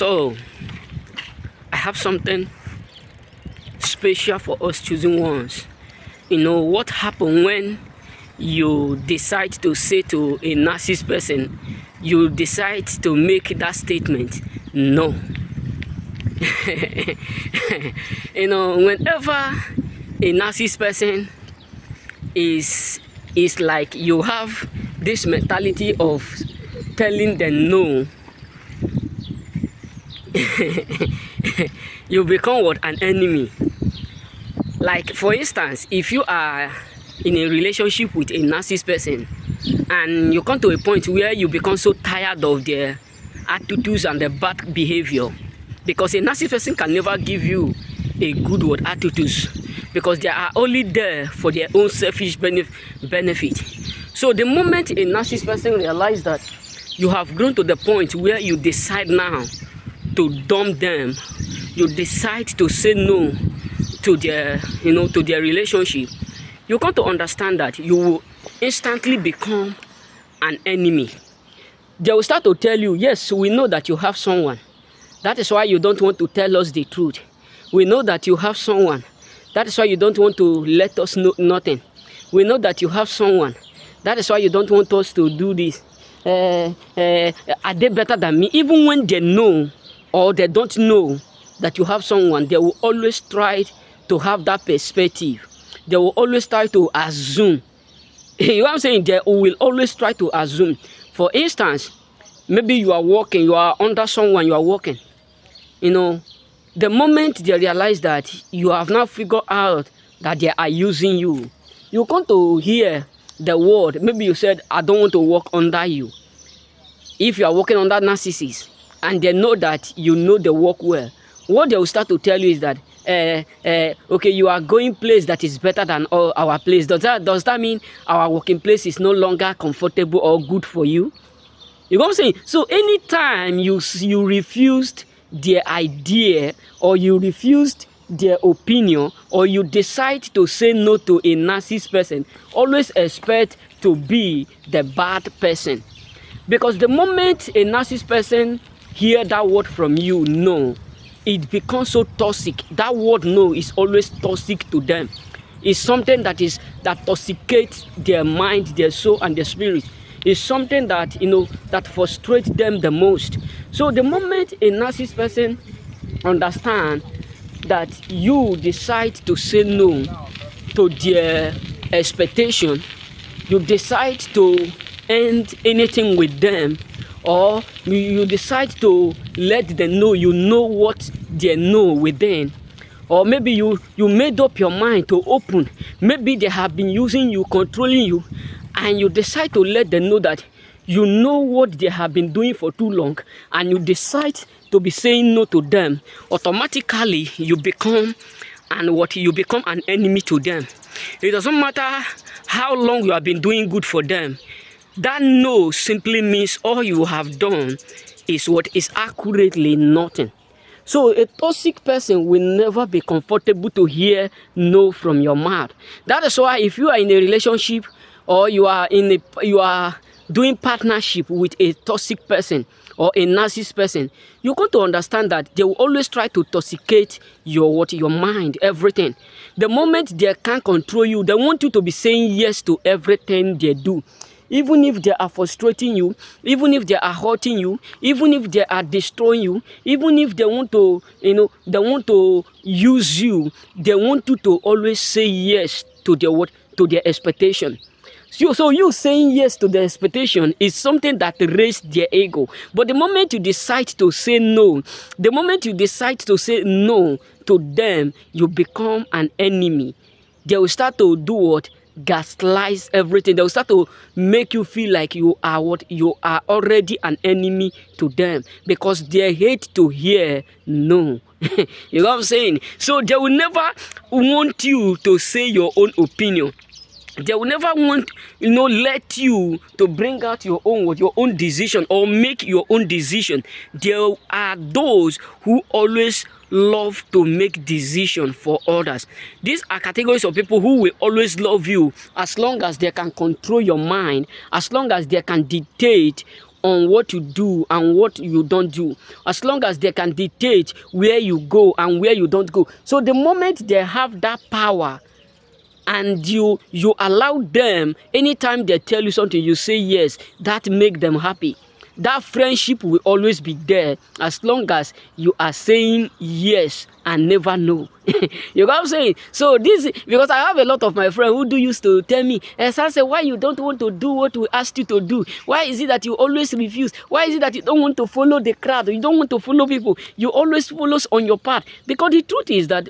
So, I have something special for us choosing ones. You know, what happens when you decide to say to a narcissist person, you decide to make that statement, no. You know, whenever a narcissist person is like, you have this mentality of telling them no, you become what? An enemy. Like, for instance, if you are in a relationship with a narcissist person and you come to a point where you become so tired of their attitudes and their bad behavior, because a narcissist person can never give you a good word attitudes, because they are only there for their own selfish benefit. So the moment a narcissist person realizes that you have grown to the point where you decide now to dump them, you decide to say no to their, to their relationship, you come to understand that you will instantly become an enemy. They will start to tell you, yes, we know that you have someone. That is why you don't want to tell us the truth. We know that you have someone. That is why you don't want to let us know nothing. We know that you have someone. That is why you don't want us to do this. Are they better than me? Even when they know or they don't know that you have someone, they will always try to have that perspective. They will always try to assume. You know what I'm saying? They will always try to assume. For instance, maybe you are working, you are under someone, you are working. You know, the moment they realize that you have now figured out that they are using you, you come to hear the word. Maybe you said, I don't want to work under you. If you are working under narcissists and they know that you know the work well, what they will start to tell you is that, okay, you are going place that is better than our place. Does that mean our working place is no longer comfortable or good for you? You know what I'm saying? So anytime you refused their idea, or you refused their opinion, or you decide to say no to a narcissist person, always expect to be the bad person. Because the moment a narcissist person hear that word from you, no, it becomes so toxic. That word no is always toxic to them. It's something that toxicates their mind, their soul, and their spirit. It's something that, that frustrates them the most. So the moment a narcissist person understand that you decide to say no to their expectation, you decide to end anything with them, or you decide to let them know you know what they know within, or maybe you made up your mind to open. Maybe they have been using you, controlling you, and you decide to let them know that you know what they have been doing for too long, and you decide to be saying no to them. Automatically you become an enemy to them. It doesn't matter how long you have been doing good for them. That no simply means all you have done is what is accurately nothing. So a toxic person will never be comfortable to hear no from your mouth. That is why if you are in a relationship, or you are doing partnership with a toxic person or a narcissist person, you're going to understand that they will always try to toxicate your mind, everything. The moment they can't control you, they want you to be saying yes to everything they do. Even if they are frustrating you, even if they are hurting you, even if they are destroying you, even if they want to, they want to use you, they want you to always say yes to their expectation. So you saying yes to the expectation is something that raised their ego. But the moment you decide to say no, the moment you decide to say no to them, you become an enemy. They will start to do what? Gaslight everything. They will start to make you feel like you are already an enemy to them, because they hate to hear no. You know what I'm saying? So they will never want you to say your own opinion. They will never want, let you to bring out your own decision, or make your own decision. There are those who always love to make decisions for others. These are categories of people who will always love you as long as they can control your mind, as long as they can dictate on what you do and what you don't do, as long as they can dictate where you go and where you don't go. So the moment they have that power and you allow them, anytime they tell you something, you say yes, that make them happy. That friendship will always be there as long as you are saying yes and never no. You know what I'm saying? So this, because I have a lot of my friends who used to tell me, say, why you don't want to do what we asked you to do? Why is it that you always refuse? Why is it that you don't want to follow the crowd? You don't want to follow people. You always follow on your path. Because the truth is that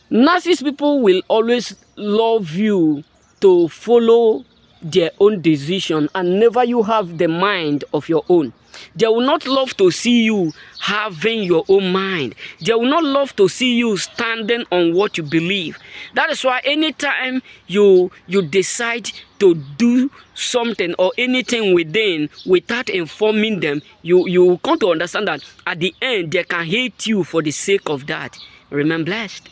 narcissist people will always love you to follow their own decision, and never you have the mind of your own. They will not love to see you having your own mind. They will not love to see you standing on what you believe. That is why anytime you decide to do something or anything without informing them, you come to understand that at the end they can hate you for the sake of that. Remain blessed.